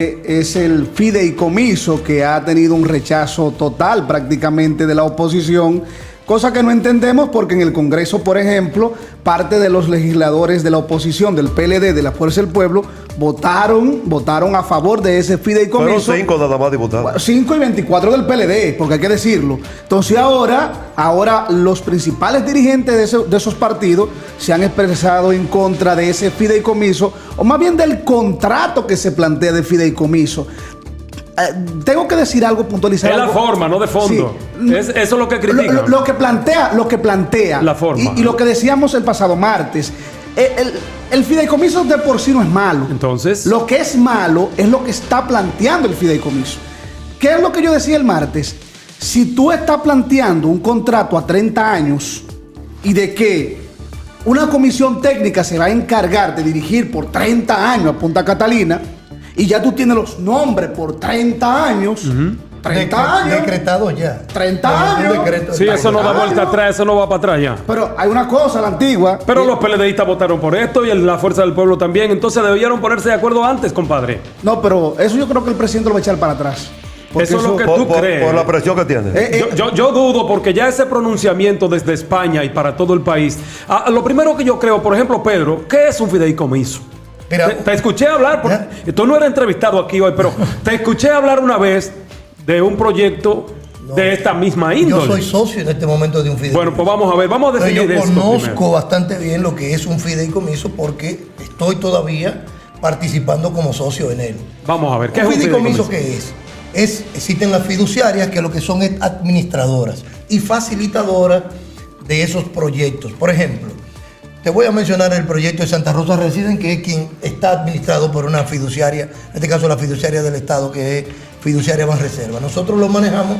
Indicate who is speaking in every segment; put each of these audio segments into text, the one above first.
Speaker 1: Es el fideicomiso que ha tenido un rechazo total prácticamente de la oposición, cosa que no entendemos porque en el Congreso, por ejemplo, parte de los legisladores de la oposición, del PLD, de la Fuerza del Pueblo, votaron a favor de ese fideicomiso.
Speaker 2: Fueron 5 nada más diputados.
Speaker 1: 5 y 24 del PLD, porque hay que decirlo. Entonces ahora los principales dirigentes de esos partidos se han expresado en contra de ese fideicomiso, o más bien del contrato que se plantea de fideicomiso. Tengo que decir algo, puntualizar.
Speaker 3: Es
Speaker 1: algo.
Speaker 3: La forma, no de fondo. Sí. Eso es lo que critican.
Speaker 1: Lo que plantea.
Speaker 3: La forma.
Speaker 1: Y lo que decíamos el pasado martes. El fideicomiso de por sí no es malo.
Speaker 3: Entonces,
Speaker 1: lo que es malo es lo que está planteando el fideicomiso. ¿Qué es lo que yo decía el martes? Si tú estás planteando un contrato a 30 años y de que una comisión técnica se va a encargar de dirigir por 30 años a Punta Catalina, y ya tú tienes los nombres por 30 años. 30 años.
Speaker 4: Decretado ya.
Speaker 1: 30 años.
Speaker 3: Sí, eso no da vuelta atrás, eso no va para atrás ya.
Speaker 1: Pero hay una cosa, la antigua.
Speaker 3: Pero los PLDistas votaron por esto y la Fuerza del Pueblo también. Entonces debieron ponerse de acuerdo antes, compadre.
Speaker 1: No, pero eso yo creo que el presidente lo va a echar para atrás.
Speaker 3: Eso es lo que tú crees.
Speaker 2: Por la presión que tiene.
Speaker 3: Yo dudo, porque ya ese pronunciamiento desde España y para todo el país. Lo primero que yo creo, por ejemplo, Pedro, ¿qué es un fideicomiso?
Speaker 4: Mira,
Speaker 3: te escuché hablar, porque tú no eres entrevistado aquí hoy, pero te escuché hablar una vez de un proyecto de esta misma índole.
Speaker 4: Yo soy socio en este momento de un fideicomiso.
Speaker 3: Bueno, pues vamos a ver, vamos a definir
Speaker 4: pero yo
Speaker 3: esto
Speaker 4: conozco
Speaker 3: primero.
Speaker 4: bastante bien lo que es un fideicomiso porque estoy todavía participando como socio en él.
Speaker 3: Vamos a ver, ¿qué
Speaker 4: ¿Un
Speaker 3: es un
Speaker 4: fideicomiso?
Speaker 3: fideicomiso?
Speaker 4: ¿Qué es? Existen las fiduciarias, que lo que son es administradoras y facilitadoras de esos proyectos. Por ejemplo, te voy a mencionar el proyecto de Santa Rosa Residen, que es quien está administrado por una fiduciaria, en este caso la fiduciaria del Estado, que es Fiduciaria Banreserva. Nosotros lo manejamos,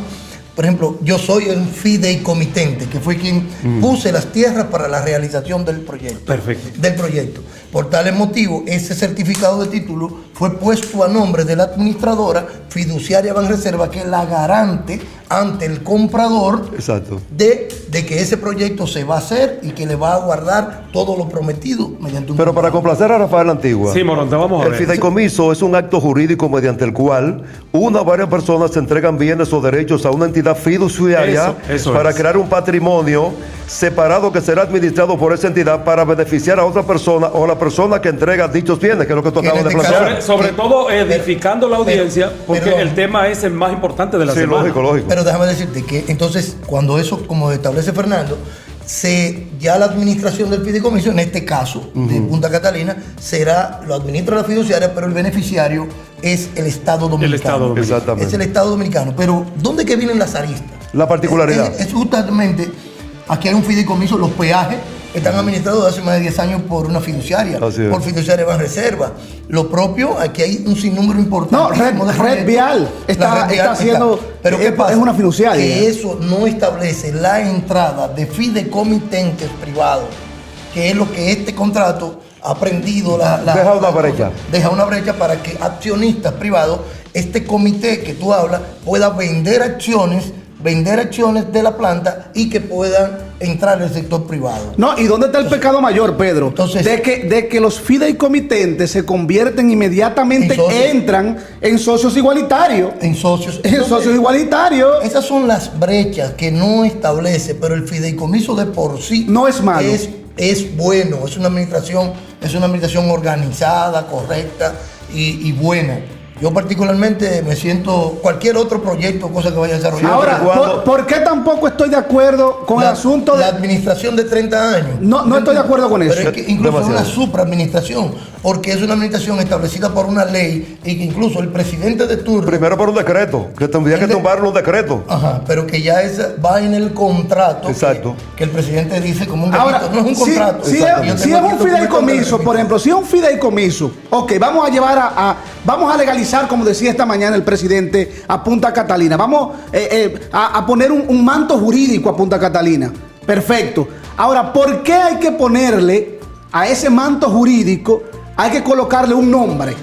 Speaker 4: por ejemplo, yo soy el fideicomitente, que fue quien puse las tierras para la realización del proyecto.
Speaker 3: Perfecto.
Speaker 4: Del proyecto. Por tal motivo, ese certificado de título fue puesto a nombre de la administradora Fiduciaria Banreserva, que es la garante ante el comprador.
Speaker 2: Exacto.
Speaker 4: De que ese proyecto se va a hacer y que le va a guardar todo lo prometido mediante un
Speaker 2: Pero para complacer a Rafael Antigua,
Speaker 3: Sí, Moronte, vamos a
Speaker 2: el
Speaker 3: ver.
Speaker 2: fideicomiso es un acto jurídico mediante el cual una o varias personas se entregan bienes o derechos a una entidad fiduciaria
Speaker 3: Eso
Speaker 2: para
Speaker 3: es.
Speaker 2: crear un patrimonio separado que será administrado por esa entidad para beneficiar a otra persona o a la persona que entrega dichos bienes, que es lo que tú
Speaker 4: Que en
Speaker 2: acabas de
Speaker 4: este caso-
Speaker 2: plantear.
Speaker 3: Sobre todo edificando la audiencia, porque
Speaker 4: pero-
Speaker 3: el tema es el más importante de la
Speaker 2: Sí,
Speaker 3: semana.
Speaker 2: lógico.
Speaker 4: Pero déjame decirte que entonces, cuando eso, como establece Fernando, ya la administración del fideicomiso, en este caso de Punta Catalina, lo administra la fiduciaria, pero el beneficiario es el Estado Dominicano.
Speaker 3: El Estado Dominicano.
Speaker 2: Exactamente.
Speaker 4: Es el Estado Dominicano. Pero, ¿dónde que vienen las aristas?
Speaker 2: La particularidad.
Speaker 4: Es justamente, aquí hay un fideicomiso, los peajes están administrados desde hace más de 10 años por una fiduciaria,
Speaker 2: Así es.
Speaker 4: por Fiduciaria Banreserva. Lo propio, aquí hay un sinnúmero importante.
Speaker 1: No, Red Vial está haciendo.
Speaker 4: Pero ¿qué pasa?
Speaker 1: Es una fiduciaria.
Speaker 4: Que eso no establece la entrada de fideicomitentes privados, que es lo que este contrato ha prendido
Speaker 2: Deja una brecha.
Speaker 4: Deja una brecha para que accionistas privados, este comité que tú hablas, pueda vender acciones de la planta y que puedan entrar el sector privado.
Speaker 1: No, ¿y dónde está el pecado mayor, Pedro?
Speaker 4: Entonces,
Speaker 1: de que los fideicomitentes se convierten inmediatamente,
Speaker 4: En socios.
Speaker 1: entran en socios igualitarios.
Speaker 4: En socios.
Speaker 1: En socios igualitarios.
Speaker 4: Esas son las brechas que no establece, pero el fideicomiso de por sí
Speaker 1: No es malo.
Speaker 4: Es bueno, es una administración organizada, correcta y buena. Yo particularmente me siento cualquier otro proyecto o cosa que vaya a desarrollar.
Speaker 1: Ahora, ¿por qué tampoco estoy de acuerdo con el asunto de
Speaker 4: la administración de 30 años?
Speaker 1: No estoy de acuerdo con eso.
Speaker 4: Pero es que incluso es una
Speaker 2: Demasiado.
Speaker 4: supraadministración, porque es una administración establecida por una ley y que incluso el presidente de turno.
Speaker 2: Primero por un decreto, que tendría que tumbar un decreto.
Speaker 4: Ajá, pero que ya va en el contrato.
Speaker 2: Exacto.
Speaker 4: Que el presidente dice como un
Speaker 1: Ahora,
Speaker 4: delito. No es un contrato.
Speaker 1: si
Speaker 4: Exacto. Yo
Speaker 1: es
Speaker 4: tengo aquí
Speaker 1: un
Speaker 4: el documento
Speaker 1: fideicomiso,
Speaker 4: donde
Speaker 1: por ejemplo, si es un fideicomiso, ok, vamos a llevar vamos a legalizar, como decía esta mañana el presidente, a Punta Catalina. Vamos a poner un manto jurídico a Punta Catalina. Perfecto. Ahora, ¿por qué hay que ponerle a ese manto jurídico, hay que colocarle un nombre?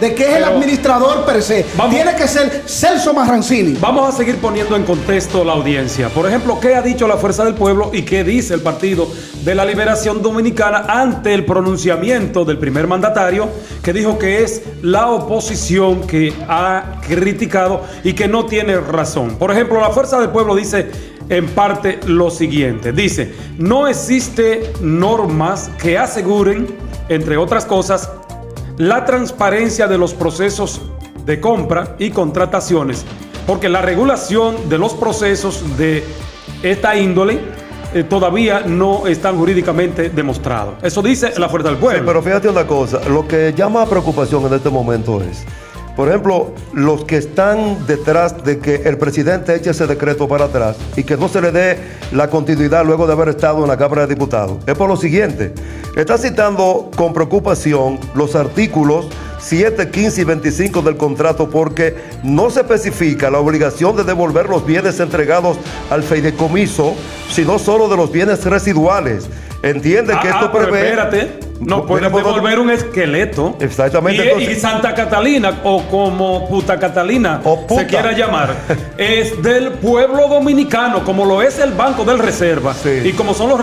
Speaker 1: de que es el
Speaker 3: Pero
Speaker 1: administrador per se.
Speaker 3: vamos-
Speaker 1: Tiene que ser Celso Marrancini.
Speaker 3: Vamos a seguir poniendo en contexto la audiencia. Por ejemplo, ¿qué ha dicho la Fuerza del Pueblo y qué dice el Partido de la Liberación Dominicana ante el pronunciamiento del primer mandatario, que dijo que es la oposición que ha criticado y que no tiene razón? Por ejemplo, la Fuerza del Pueblo dice en parte lo siguiente. Dice, no existe normas que aseguren, entre otras cosas, la transparencia de los procesos de compra y contrataciones, porque la regulación de los procesos de esta índole todavía no están jurídicamente demostrados. Eso dice la Fuerza del Pueblo.
Speaker 2: Sí, pero fíjate una cosa, lo que llama a preocupación en este momento es, por ejemplo, los que están detrás de que el presidente eche ese decreto para atrás y que no se le dé la continuidad luego de haber estado en la Cámara de Diputados. Es por lo siguiente, está citando con preocupación los artículos 7, 15 y 25 del contrato porque no se especifica la obligación de devolver los bienes entregados al fideicomiso, sino solo de los bienes residuales. Entiende que esto
Speaker 3: pero
Speaker 2: prevé...
Speaker 3: espérate, no puedes
Speaker 2: Mira,
Speaker 3: devolver un esqueleto.
Speaker 2: Exactamente,
Speaker 3: Y,
Speaker 2: entonces-
Speaker 3: y Santa Catalina, o como Puta Catalina
Speaker 2: O puta.
Speaker 3: se quiera llamar, es del pueblo dominicano, como lo es el Banco del Reserva
Speaker 2: Sí.
Speaker 3: y como son los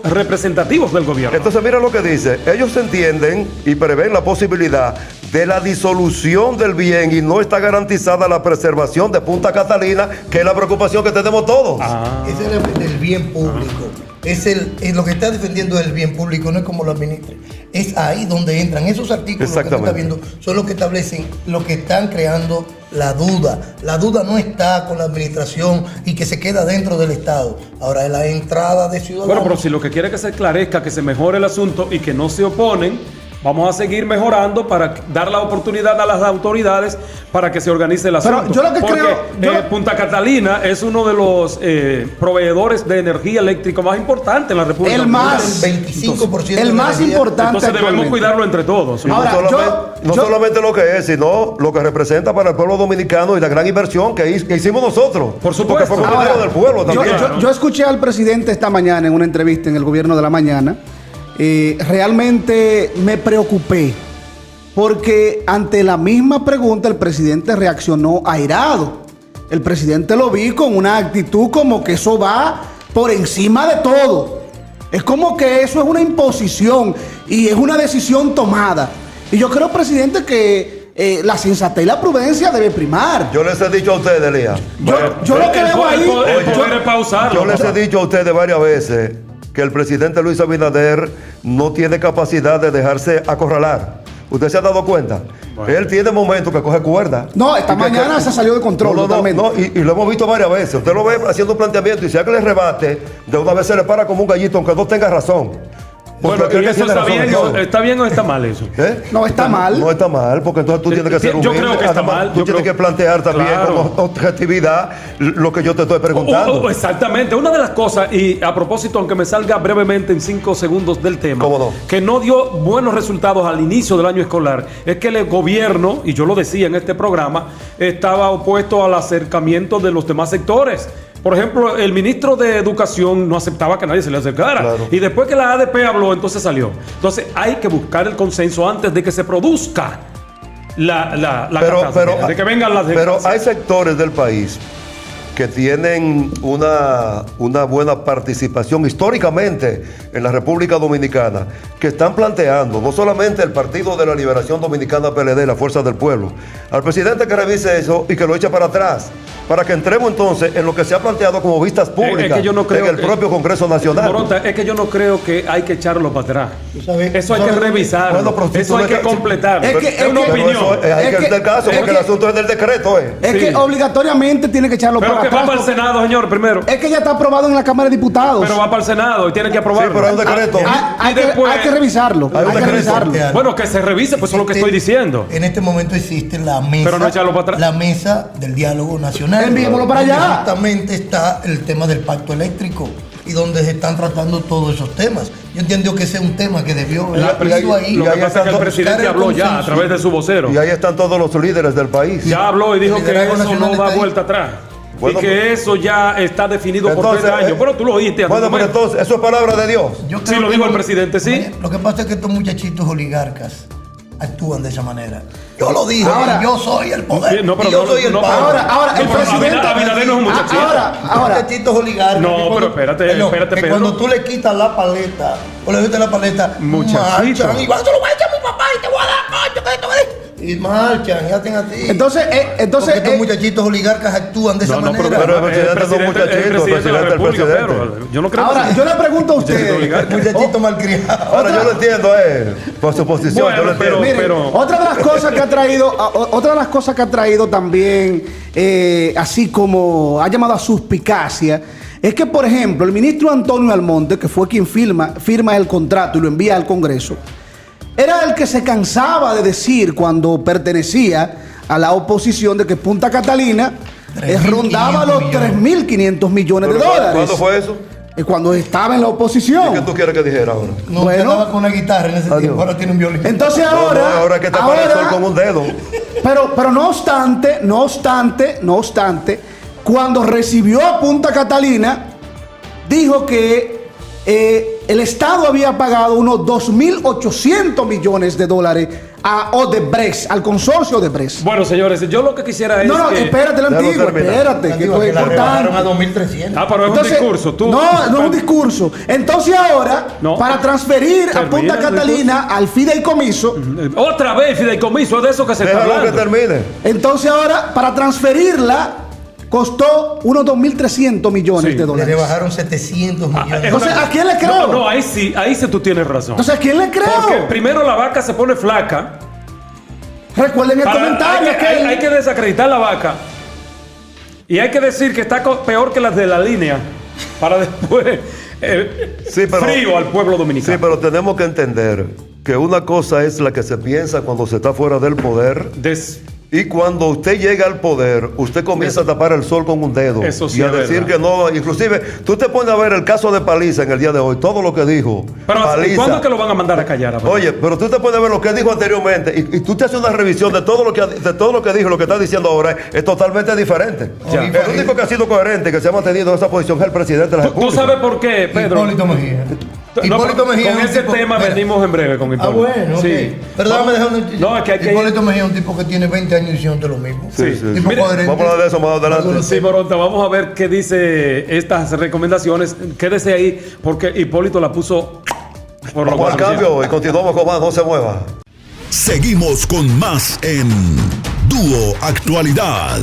Speaker 3: representativos del gobierno.
Speaker 2: Entonces mira lo que dice, ellos entienden y prevén la posibilidad de la disolución del bien y no está garantizada la preservación de Punta Catalina, que es la preocupación que tenemos todos.
Speaker 4: Ese es el bien público. Es lo que está defendiendo el bien público, no es como lo administre. Es ahí donde entran esos artículos que usted está viendo, son los que establecen, lo que están creando la duda. La duda no está con la administración y que se queda dentro del Estado. Ahora es la entrada de ciudadanos.
Speaker 3: Bueno, pero si lo que quiere es que se esclarezca, que se mejore el asunto y que no se oponen, vamos a seguir mejorando para dar la oportunidad a las autoridades para que se organice el
Speaker 1: Pero
Speaker 3: asunto.
Speaker 1: yo lo que
Speaker 3: Porque,
Speaker 1: creo-
Speaker 3: Punta Catalina es uno de los proveedores de energía eléctrica más importantes en la República
Speaker 1: El
Speaker 3: Dominicana.
Speaker 1: más-
Speaker 4: el 25%
Speaker 1: el
Speaker 4: de
Speaker 1: más
Speaker 4: la energía.
Speaker 1: importante
Speaker 3: Entonces debemos
Speaker 1: actualmente.
Speaker 3: cuidarlo entre todos. ¿no?
Speaker 1: Ahora,
Speaker 2: No
Speaker 1: yo-
Speaker 2: solamente lo que es, sino lo que representa para el pueblo dominicano y la gran inversión que hicimos nosotros.
Speaker 3: Por supuesto.
Speaker 2: Porque fue con
Speaker 1: Ahora,
Speaker 2: dinero del pueblo
Speaker 1: yo,
Speaker 2: también.
Speaker 1: yo escuché al presidente esta mañana en una entrevista en el Gobierno de la Mañana. Realmente me preocupé porque ante la misma pregunta el presidente reaccionó airado. El presidente lo vi con una actitud como que eso va por encima de todo. Es como que eso es una imposición y es una decisión tomada. Y yo creo, presidente, que la sensatez y la prudencia debe primar.
Speaker 2: Yo les he dicho a ustedes, Elías.
Speaker 1: Yo lo que veo ahí...
Speaker 3: El
Speaker 1: yo-
Speaker 3: poder es pausarlo.
Speaker 2: Yo les he dicho a ustedes varias veces que el presidente Luis Abinader no tiene capacidad de dejarse acorralar. ¿Usted se ha dado cuenta? Él tiene momentos que coge cuerda.
Speaker 1: No, esta mañana se salió de control totalmente.
Speaker 2: Y lo hemos visto varias veces. Usted lo ve haciendo un planteamiento y si alguien le rebate, de una vez se le para como un gallito, aunque no tenga razón.
Speaker 3: Bueno,
Speaker 2: Porque
Speaker 3: ¿y
Speaker 2: él
Speaker 3: eso
Speaker 2: tiene
Speaker 3: está
Speaker 2: razón en
Speaker 3: bien,
Speaker 2: todo.
Speaker 3: ¿está bien o está mal eso?
Speaker 2: ¿Eh?
Speaker 1: No, está mal.
Speaker 2: No está mal, porque entonces tú tienes que ser
Speaker 3: Yo
Speaker 2: humilde.
Speaker 3: creo que está
Speaker 2: Además,
Speaker 3: mal,
Speaker 2: Tú
Speaker 3: yo
Speaker 2: tienes
Speaker 3: creo-
Speaker 2: que plantear también
Speaker 3: Claro.
Speaker 2: con objetividad lo que yo te estoy preguntando.
Speaker 3: Exactamente. Una de las cosas, y a propósito, aunque me salga brevemente en 5 segundos del tema,
Speaker 2: ¿Cómo no?
Speaker 3: que no dio buenos resultados al inicio del año escolar, es que el gobierno, y yo lo decía en este programa, estaba opuesto al acercamiento de los demás sectores. Por ejemplo, el ministro de Educación no aceptaba que nadie se le acercara.
Speaker 2: Claro.
Speaker 3: Y después que la ADP habló, entonces salió. Entonces hay que buscar el consenso antes de que se produzca la catástrofe, de que vengan las
Speaker 2: pero
Speaker 3: desgracias.
Speaker 2: hay sectores del país que tienen una buena participación históricamente en la República Dominicana, que están planteando, no solamente el Partido de la Liberación Dominicana PLD, la Fuerza del Pueblo, al presidente que revise eso y que lo eche para atrás, para que entremos entonces en lo que se ha planteado como vistas públicas
Speaker 3: que yo no creo
Speaker 2: en el
Speaker 3: que-
Speaker 2: propio Congreso Nacional.
Speaker 3: Moronta, es que yo no creo que hay que echarlo para atrás.
Speaker 4: Tú sabes-
Speaker 3: Eso hay
Speaker 4: tú
Speaker 3: que
Speaker 4: sabes-
Speaker 3: revisarlo.
Speaker 2: Bueno, pero si
Speaker 3: Eso
Speaker 2: tú
Speaker 3: hay
Speaker 2: no
Speaker 3: que
Speaker 2: estás-
Speaker 3: completarlo.
Speaker 1: Es que-
Speaker 3: Es una
Speaker 1: es que-
Speaker 3: opinión.
Speaker 2: Eso, hay
Speaker 1: Es
Speaker 2: que
Speaker 1: que-
Speaker 2: ver el caso,
Speaker 1: es
Speaker 2: porque
Speaker 1: que-
Speaker 2: el asunto es del decreto.
Speaker 1: Es
Speaker 3: Sí.
Speaker 1: que obligatoriamente tiene que echarlo
Speaker 3: Pero
Speaker 1: para
Speaker 3: que va
Speaker 1: atrás.
Speaker 3: para el
Speaker 1: porque-
Speaker 3: Senado, señor, primero.
Speaker 1: Es que ya está aprobado en la Cámara de Diputados.
Speaker 3: Pero va para el Senado y tiene que aprobarlo.
Speaker 2: Sí, pero hay un decreto.
Speaker 1: Hay
Speaker 3: Y después-
Speaker 1: que revisarlo.
Speaker 2: Hay un
Speaker 1: Hay que
Speaker 2: decreto.
Speaker 1: revisarlo.
Speaker 3: Bueno, que se revise, pues eso es lo que estoy diciendo.
Speaker 4: En este momento existe la mesa.
Speaker 3: Pero no echarlo para atrás.
Speaker 4: La mesa del diálogo nacional.
Speaker 1: Enviémoslo para
Speaker 4: donde
Speaker 1: allá.
Speaker 4: Justamente está el tema del pacto eléctrico y donde se están tratando todos esos temas. Yo entiendo que ese es un tema que debió haber ido ahí.
Speaker 3: Lo que
Speaker 2: ahí
Speaker 3: pasa es que el
Speaker 2: están-
Speaker 3: presidente
Speaker 4: buscar el
Speaker 3: habló ya a
Speaker 4: consenso.
Speaker 3: través de su vocero.
Speaker 2: Y ahí están todos los líderes del país.
Speaker 3: Ya habló y dijo
Speaker 4: El
Speaker 3: que
Speaker 4: liderazgo
Speaker 3: eso
Speaker 4: nacional
Speaker 3: no da
Speaker 4: está ahí.
Speaker 3: vuelta atrás.
Speaker 2: Bueno,
Speaker 3: y que eso ya está definido por
Speaker 2: Entonces,
Speaker 3: 3 años. Bueno, tú lo oíste hace
Speaker 2: Bueno,
Speaker 3: un
Speaker 2: pero
Speaker 3: momento.
Speaker 2: entonces, eso es palabra de Dios.
Speaker 4: Yo
Speaker 3: Sí,
Speaker 4: creo
Speaker 3: lo
Speaker 4: que
Speaker 3: dijo el presidente, sí.
Speaker 4: Lo que pasa es que estos muchachitos oligarcas actúan de esa manera. Yo lo dije,
Speaker 1: Ahora-
Speaker 4: yo soy el poder.
Speaker 3: No, pero
Speaker 4: y yo
Speaker 3: no,
Speaker 4: soy el
Speaker 3: no,
Speaker 4: poder.
Speaker 1: ahora, el
Speaker 3: No, pero
Speaker 1: presidente.
Speaker 3: Abinader no es un muchachito.
Speaker 1: Ahora,
Speaker 4: Muchachitos oligarcas.
Speaker 3: No,
Speaker 4: que cuando-
Speaker 3: pero espérate,
Speaker 4: Perdón,
Speaker 3: espérate,
Speaker 4: que
Speaker 3: Pedro.
Speaker 4: cuando tú le quitas la paleta, o le quitas la paleta,
Speaker 3: Muchachito.
Speaker 4: marchan y van, se lo voy a echar a mi papá y te voy a dar coño, que esto es. Y marchan y hacen a ti.
Speaker 1: Entonces,
Speaker 4: Porque estos muchachitos oligarcas actúan de esa
Speaker 3: No, no,
Speaker 4: manera.
Speaker 2: pero el presidente no es un muchachito, el presidente
Speaker 3: de la
Speaker 2: es el
Speaker 3: República,
Speaker 2: presidente.
Speaker 3: pero yo no creo
Speaker 1: ahora,
Speaker 3: que
Speaker 1: yo le pregunto a
Speaker 3: Muchachito
Speaker 1: usted.
Speaker 3: oligarca.
Speaker 4: Muchachito malcriado.
Speaker 2: Ahora yo lo entiendo, por su posición,
Speaker 3: Bueno,
Speaker 2: yo lo entiendo.
Speaker 3: pero-
Speaker 1: Mire, otra de las cosas que ha traído, otra de las cosas que ha traído también, así como ha llamado a suspicacia, es que, por ejemplo, el ministro Antonio Almonte, que fue quien firma el contrato y lo envía al Congreso, era el que se cansaba de decir cuando pertenecía a la oposición de que Punta Catalina
Speaker 4: 3.500
Speaker 1: rondaba los
Speaker 4: millones.
Speaker 1: 3.500 millones de
Speaker 2: Pero,
Speaker 1: dólares.
Speaker 2: ¿cuándo fue eso?
Speaker 1: Cuando estaba en la
Speaker 2: ¿Y qué
Speaker 1: oposición.
Speaker 2: tú quieres que dijera ahora?
Speaker 4: No
Speaker 1: Bueno.
Speaker 4: quedaba con una guitarra en ese
Speaker 2: Adiós.
Speaker 4: tiempo, ahora tiene un violín.
Speaker 1: Entonces ahora.
Speaker 2: No, ahora hay que tapar el sol con un dedo.
Speaker 1: Pero no obstante, cuando recibió a Punta Catalina, dijo que el Estado había pagado unos 2.800 millones de dólares a Odebrecht, al consorcio Odebrecht.
Speaker 3: Bueno, señores, yo lo que quisiera es
Speaker 1: No,
Speaker 3: que...
Speaker 1: espérate, la
Speaker 2: Déjalo
Speaker 1: antigua,
Speaker 2: terminar.
Speaker 1: espérate, que esto es
Speaker 4: la rebajaron a
Speaker 1: importante.
Speaker 4: 2.300.
Speaker 3: Ah, pero es un discurso. Tú,
Speaker 1: no es un discurso. Entonces ahora,
Speaker 3: No.
Speaker 1: para transferir a
Speaker 3: Termina
Speaker 1: Punta
Speaker 3: el
Speaker 1: Catalina al fideicomiso,
Speaker 3: Otra vez, fideicomiso, es de eso que se está
Speaker 2: Déjalo que
Speaker 3: hablando.
Speaker 2: termine.
Speaker 1: entonces ahora, para transferirla, costó unos 2.300 millones
Speaker 3: Sí.
Speaker 1: de
Speaker 4: Le
Speaker 1: dólares.
Speaker 4: rebajaron 700 millones.
Speaker 1: Entonces, ¿a quién le creo?
Speaker 3: No, ahí sí tú tienes razón.
Speaker 1: Entonces, ¿a quién le creo?
Speaker 3: Porque primero la vaca se pone flaca.
Speaker 1: Recuerden el
Speaker 3: Para-
Speaker 1: comentario
Speaker 3: hay que desacreditar la vaca. Y hay que decir que está peor que las de la línea. Para después
Speaker 2: Sí, pero-
Speaker 3: frío al pueblo dominicano.
Speaker 2: Sí, pero tenemos que entender que una cosa es la que se piensa cuando se está fuera del poder. Y cuando usted llega al poder, usted comienza a tapar el sol con un dedo.
Speaker 3: Eso sí
Speaker 2: y a
Speaker 3: es
Speaker 2: decir
Speaker 3: verdad.
Speaker 2: que no. Inclusive, tú te pones a ver el caso de Paliza en el día de hoy, todo lo que dijo.
Speaker 3: Pero
Speaker 2: Paliza.
Speaker 3: ¿cuándo es que lo van a mandar a callar? A ver?
Speaker 2: Oye, pero tú te puedes ver lo que dijo anteriormente y tú te haces una revisión de todo lo que dijo, lo que está diciendo ahora es totalmente diferente.
Speaker 3: Ya.
Speaker 2: El único que ha sido coherente, que se ha mantenido en esa posición es el presidente de la
Speaker 3: ¿Tú
Speaker 2: República.
Speaker 3: sabes por qué, Pedro?
Speaker 4: Hipólito Mejía.
Speaker 3: No,
Speaker 4: Hipólito
Speaker 3: pero
Speaker 4: Mejía
Speaker 3: con
Speaker 4: es un
Speaker 3: ese
Speaker 4: tipo-
Speaker 3: tema
Speaker 4: Mira.
Speaker 3: venimos en breve con
Speaker 4: Ah,
Speaker 3: Hipólito.
Speaker 4: bueno, ok.
Speaker 3: Sí.
Speaker 4: Pero déjame dejar un...
Speaker 3: No, es que hay que
Speaker 4: Hipólito Mejía es un tipo que tiene 20 años diciendo lo mismo.
Speaker 2: Sí, sí.
Speaker 4: Tipo
Speaker 3: Mira,
Speaker 4: coherente.
Speaker 2: Vamos a hablar de eso más adelante.
Speaker 3: Sí, Boronta, vamos a ver qué dice estas recomendaciones. Quédese ahí porque Hipólito la puso por lo
Speaker 2: Vamos al
Speaker 3: cual-
Speaker 2: cambio y continuamos con más, no se mueva.
Speaker 5: Seguimos con más en Dúo Actualidad.